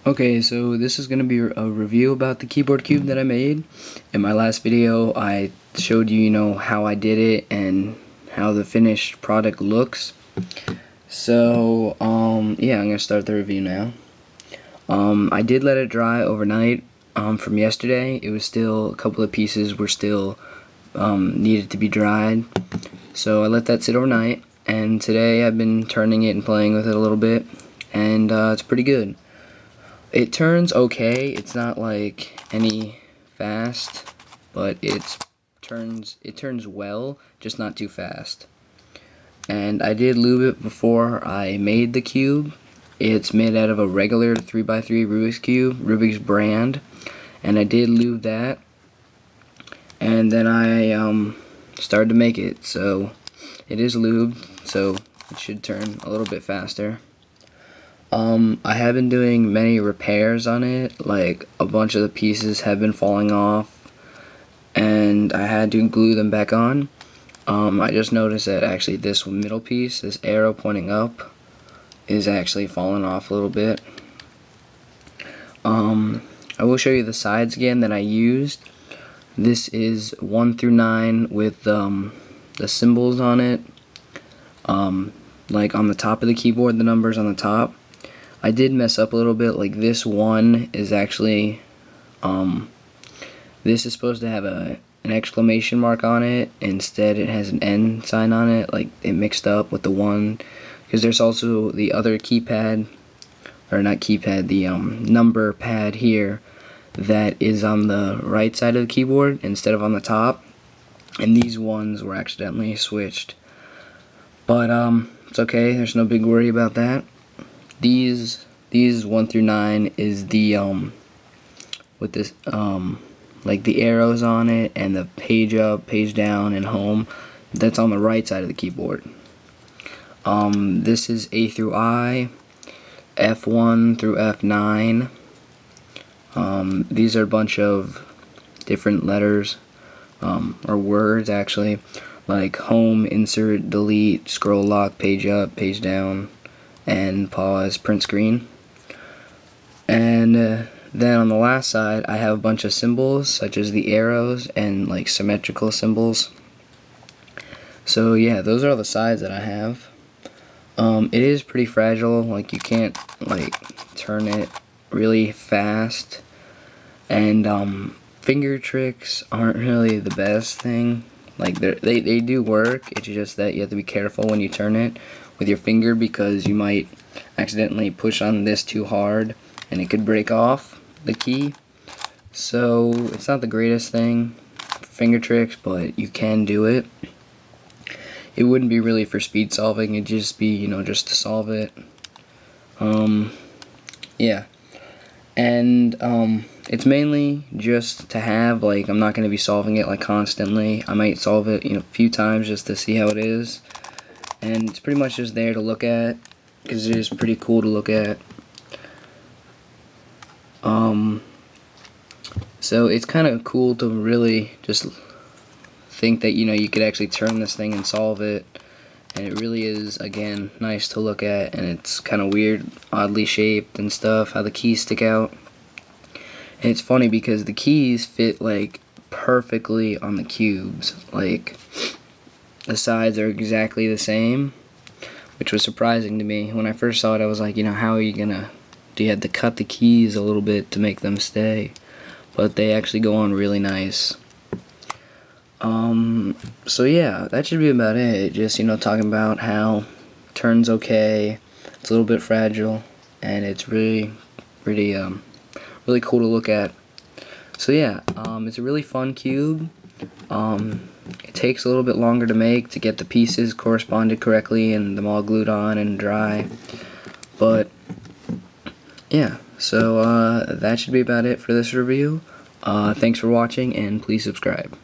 Okay, so this is going to be a review about the keyboard cube that I made. In my last video, I showed you, how I did it and how the finished product looks. So, yeah, I'm going to start the review now. I did let it dry overnight from yesterday. It was still, a couple of pieces were still needed to be dried. So I let that sit overnight, and today I've been turning it and playing with it a little bit, and it's pretty good. It turns okay. It's not like any fast, but it turns well, just not too fast. And I did lube it before I made the cube. It's made out of a regular 3x3 Rubik's Cube, Rubik's brand, and I did lube that. And then I started to make it, so it is lubed, so it should turn a little bit faster. I have been doing many repairs on it, like a bunch of the pieces have been falling off and I had to glue them back on. I just noticed that actually this middle piece, this arrow pointing up, is actually falling off a little bit. I will show you the sides again that I used. This is 1 through 9 with the symbols on it, like on the top of the keyboard, the numbers on the top. I did mess up a little bit, like this one is actually, this is supposed to have an exclamation mark on it. Instead it has an N sign on it, like it mixed up with the one, because there's also the other keypad, or not keypad, the number pad here that is on the right side of the keyboard instead of on the top, and these ones were accidentally switched. But it's okay, there's no big worry about that. These 1 through 9 is the with this like the arrows on it and the page up, page down, and home. That's on the right side of the keyboard. This is A through I, F1 through F9. These are a bunch of different letters, or words actually, like home, insert, delete, scroll lock, page up, page down, and pause, print screen. And then on the last side I have a bunch of symbols such as the arrows and like symmetrical symbols. So yeah, those are all the sides that I have. It is pretty fragile, like you can't like turn it really fast, and finger tricks aren't really the best thing. Like they do work, it's just that you have to be careful when you turn it with your finger, because you might accidentally push on this too hard and it could break off the key. So it's not the greatest thing, finger tricks, but you can do it. It wouldn't be really for speed solving, it'd just be, just to solve it. Yeah. And it's mainly just to have, like, I'm not going to be solving it like constantly. I might solve it, a few times just to see how it is. And it's pretty much just there to look at, because it is pretty cool to look at. So it's kind of cool to really just think that, you could actually turn this thing and solve it. And it really is, again, nice to look at, and it's kind of weird, oddly shaped and stuff, how the keys stick out. And it's funny because the keys fit, like, perfectly on the cubes. Like, the sides are exactly the same, which was surprising to me. When I first saw it, I was like, how are you gonna, do you have to cut the keys a little bit to make them stay? But they actually go on really nice. So yeah, that should be about it. Just, talking about how it turns okay, it's a little bit fragile, and it's really cool to look at. So yeah, it's a really fun cube. It takes a little bit longer to make, to get the pieces corresponded correctly and them all glued on and dry. But yeah, so that should be about it for this review. Thanks for watching, and please subscribe.